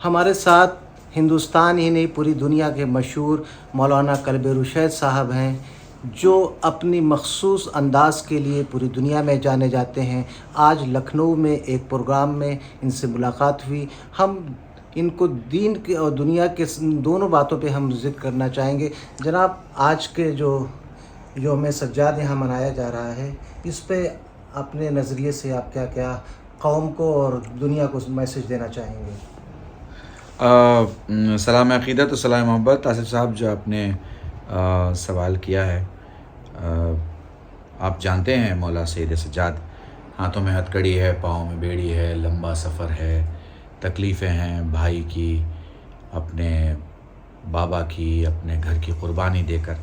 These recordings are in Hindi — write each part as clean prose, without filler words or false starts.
हमारे साथ हिंदुस्तान ही नहीं पूरी दुनिया के मशहूर मौलाना कल्बे रुशैद साहब हैं, जो अपनी मख़सूस अंदाज़ के लिए पूरी दुनिया में जाने जाते हैं। आज लखनऊ में एक प्रोग्राम में इनसे मुलाकात हुई। हम इनको दीन के और दुनिया के दोनों बातों पे हम ज़िक्र करना चाहेंगे। जनाब, आज के जो यौम सज्जाद यहाँ मनाया जा रहा है, इस पे अपने नज़रिए से आप क्या क्या कौम को और दुनिया को मैसेज देना चाहेंगे? सलाम अक़ीदत और सलाम मोहब्बत। आसिफ साहब, जो आपने सवाल किया है, आप जानते हैं मौला सैयद सज्जाद, हाथों में हथकड़ी है, पाँव में बेड़ी है, लंबा सफ़र है, तकलीफ़ें हैं भाई की, अपने बाबा की, अपने घर की क़ुरबानी देकर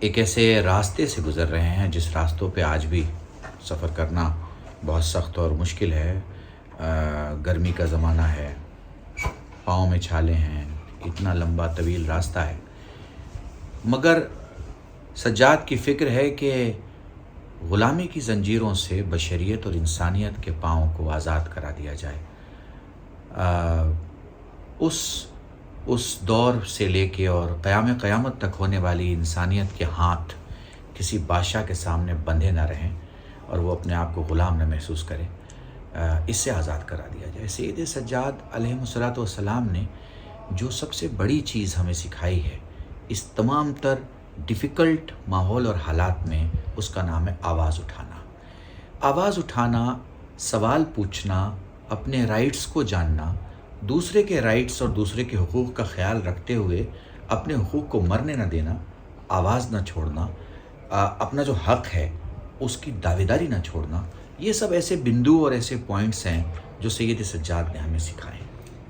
एक ऐसे रास्ते से गुज़र रहे हैं जिस रास्तों पे आज भी सफ़र करना बहुत सख्त और मुश्किल है। गर्मी का ज़माना है, पाँव में छाले हैं, इतना लंबा तवील रास्ता है, मगर सज्जाद की फ़िक्र है कि ग़ुलामी की ज़ंजीरों से बशरियत और इंसानियत के पाँव को आज़ाद करा दिया जाए। उस दौर से लेके और क़यामत तक होने वाली इंसानियत के हाथ किसी बादशाह के सामने बंधे ना रहें और वो अपने आप को ग़ुलाम न महसूस करे, इससे आज़ाद करा दिया जाए। सैयद सज्जाद अलैहिस्सलातु वस्सलाम ने जो सबसे बड़ी चीज़ हमें सिखाई है इस तमाम तर डिफ़िकल्ट माहौल और हालात में, उसका नाम है आवाज़ उठाना। आवाज़ उठाना, सवाल पूछना, अपने राइट्स को जानना, दूसरे के राइट्स और दूसरे के हुकूक़ का ख़्याल रखते हुए अपने हुकूक़ को मरने न देना, आवाज़ न छोड़ना, अपना जो हक़ है उसकी दावेदारी न छोड़ना, ये सब ऐसे बिंदु और ऐसे पॉइंट्स हैं जो सैयद सज्जाद ने हमें सिखाए।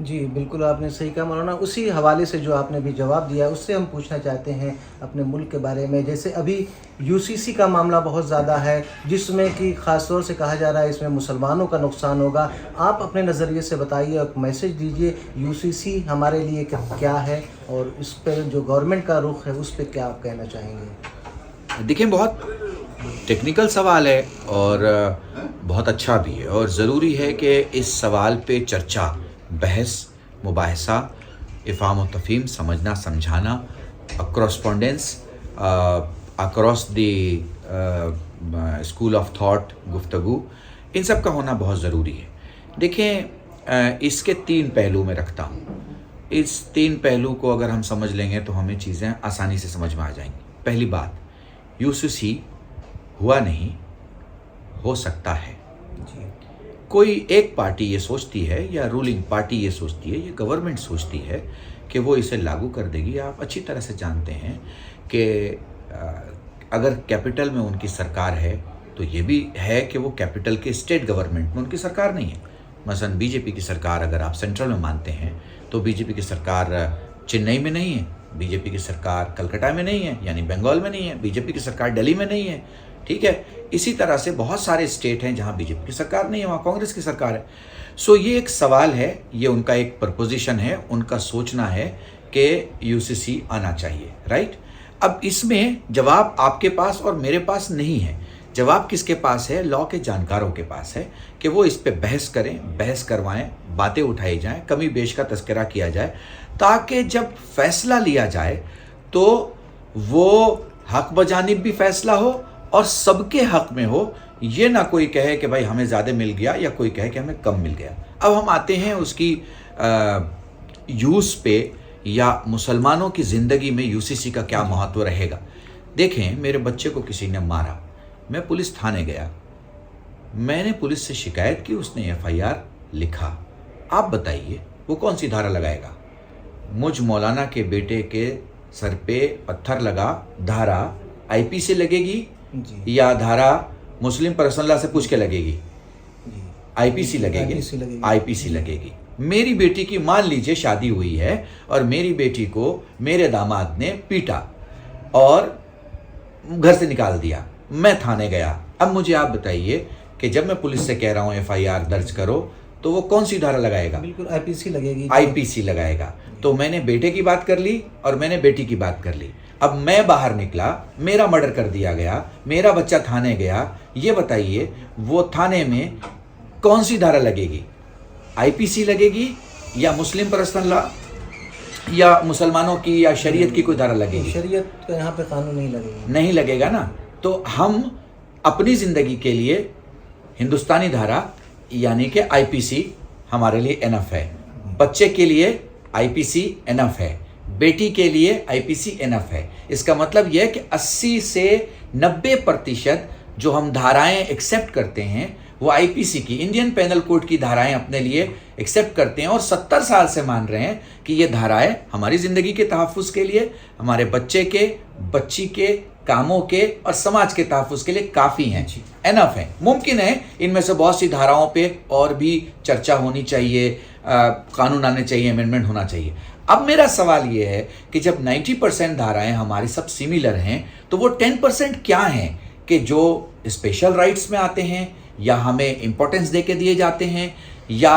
जी, बिल्कुल आपने सही कहा मौलाना। उसी हवाले से जो आपने भी जवाब दिया, उससे हम पूछना चाहते हैं अपने मुल्क के बारे में। जैसे अभी यूसीसी का मामला बहुत ज़्यादा है, जिसमें कि ख़ास तौर से कहा जा रहा है इसमें मुसलमानों का नुकसान होगा। आप अपने नज़रिए से बताइए और मैसेज दीजिए, यूसीसी हमारे लिए क्या है और इस पर जो गवर्नमेंट का रुख है उस पर क्या आप कहना चाहेंगे? देखिए, बहुत टेक्निकल सवाल है और बहुत अच्छा भी है, और ज़रूरी है कि इस सवाल पे चर्चा, बहस, मुबाहसा, इफ़ाम और तफ़हीम, समझना समझाना, correspondence across the school of thought, गुफ्तगू, इन सब का होना बहुत ज़रूरी है। देखें, इसके 3 पहलू में रखता हूँ। इस 3 पहलू को अगर हम समझ लेंगे तो हमें चीज़ें आसानी से समझ में आ जाएंगी। पहली बात, यूसीसी हुआ नहीं, हो सकता है। जी। कोई एक पार्टी ये सोचती है या रूलिंग पार्टी ये सोचती है, ये गवर्नमेंट सोचती है कि वो इसे लागू कर देगी। आप अच्छी तरह से जानते हैं कि अगर कैपिटल में उनकी सरकार है तो ये भी है कि वो कैपिटल के स्टेट गवर्नमेंट में उनकी सरकार नहीं है। मसलन बीजेपी की सरकार अगर आप सेंट्रल में मानते हैं तो बीजेपी की सरकार चेन्नई में नहीं है, बीजेपी की सरकार कलकत्ता में नहीं है, यानी बंगाल में नहीं है, बीजेपी की सरकार दिल्ली में नहीं है, ठीक है। इसी तरह से बहुत सारे स्टेट हैं जहां बीजेपी की सरकार नहीं है, वहां कांग्रेस की सरकार है। सो ये एक सवाल है, ये उनका एक प्रपोजिशन है, उनका सोचना है कि यूसीसी आना चाहिए, राइट। अब इसमें जवाब आपके पास और मेरे पास नहीं है। जवाब किसके पास है? लॉ के जानकारों के पास है कि वो इस पे बहस करें, बहस करवाएं, बातें उठाई जाएं, कमी बेश का तस्करा किया जाए, ताकि जब फैसला लिया जाए तो वो हक बजानिब भी फैसला हो और सबके हक में हो। ये ना कोई कहे कि भाई हमें ज़्यादा मिल गया या कोई कहे कि हमें कम मिल गया। अब हम आते हैं उसकी यूज़ पे, या मुसलमानों की ज़िंदगी में यूसीसी का क्या महत्व रहेगा। देखें, मेरे बच्चे को किसी ने मारा, मैं पुलिस थाने गया, मैंने पुलिस से शिकायत की, उसने FIR लिखा। आप बताइए वो कौन सी धारा लगाएगा? मुझ मौलाना के बेटे के सर पे पत्थर लगा, धारा IP से लगेगी या धारा मुस्लिम पर्सनल लॉ से पूछ के लगेगी? IPC लगेगी, IPC लगेगी। मेरी बेटी की मान लीजिए शादी हुई है और मेरी बेटी को मेरे दामाद ने पीटा और घर से निकाल दिया, मैं थाने गया। अब मुझे आप बताइए कि जब मैं पुलिस से कह रहा हूँ FIR दर्ज करो तो वो कौन सी धारा लगाएगा? बिल्कुल IPC लगेगी, IPC लगाएगा। तो मैंने बेटे की बात कर ली और मैंने बेटी की बात कर ली। अब मैं बाहर निकला, मेरा मर्डर कर दिया गया, मेरा बच्चा थाने गया, ये बताइए वो थाने में कौन सी धारा लगेगी? आईपीसी लगेगी या मुस्लिम पर्सनल लॉ या मुसलमानों की या शरीयत की कोई धारा लगेगी? शरीयत का यहाँ पे कानून नहीं लगेगा। नहीं लगेगा ना। तो हम अपनी ज़िंदगी के लिए हिंदुस्तानी धारा यानी कि आईपीसी हमारे लिए एनफ है, बच्चे के लिए आईपीसी एनफ है, बेटी के लिए आईपीसी एनफ है। इसका मतलब यह है कि 80 से 90% जो हम धाराएं एक्सेप्ट करते हैं वो आईपीसी की, इंडियन पेनल कोड की धाराएं अपने लिए एक्सेप्ट करते हैं और 70 साल से मान रहे हैं कि ये धाराएं हमारी ज़िंदगी के तहफ़्फ़ुज़ के लिए, हमारे बच्चे के, बच्ची के, कामों के और समाज के तहफ़्फ़ुज़ के लिए काफ़ी हैं, एनफ हैं। मुमकिन है इनमें से बहुत सी धाराओं पे और भी चर्चा होनी चाहिए, कानून आने चाहिए, अमेंडमेंट होना चाहिए। अब मेरा सवाल ये है कि जब 90% धाराएं हमारी सब सिमिलर हैं तो वो 10% क्या हैं कि जो स्पेशल राइट्स में आते हैं या हमें इम्पोर्टेंस दे के दिए जाते हैं या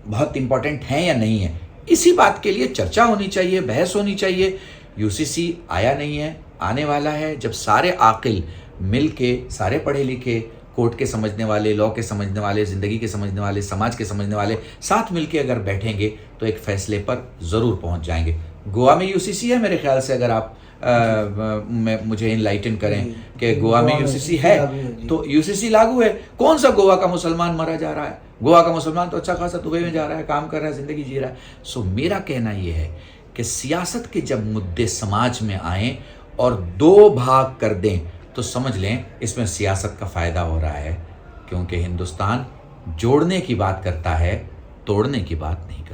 बहुत इम्पोर्टेंट हैं या नहीं है? इसी बात के लिए चर्चा होनी चाहिए, बहस होनी चाहिए। यूसीसी आया नहीं है, आने वाला है। जब सारे आकिल मिल के, सारे पढ़े लिखे, कोर्ट के समझने वाले, लॉ के समझने वाले, ज़िंदगी के समझने वाले, समाज के समझने वाले साथ मिल के अगर बैठेंगे तो एक फ़ैसले पर ज़रूर पहुंच जाएंगे। गोवा में यूसीसी है मेरे ख्याल से, अगर आप मुझे इनलाइटन करें कि गोवा में यूसीसी है तो यूसीसी लागू है। कौन सा गोवा का मुसलमान मरा जा रहा है? गोवा का मुसलमान तो अच्छा खासा दुबई में जा रहा है, काम कर रहा है, ज़िंदगी जी रहा है। सो मेरा कहना यह है कि सियासत के जब मुद्दे समाज में आएँ और दो भाग कर दें तो समझ लें इसमें सियासत का फ़ायदा हो रहा है, क्योंकि हिंदुस्तान जोड़ने की बात करता है, तोड़ने की बात नहीं करता।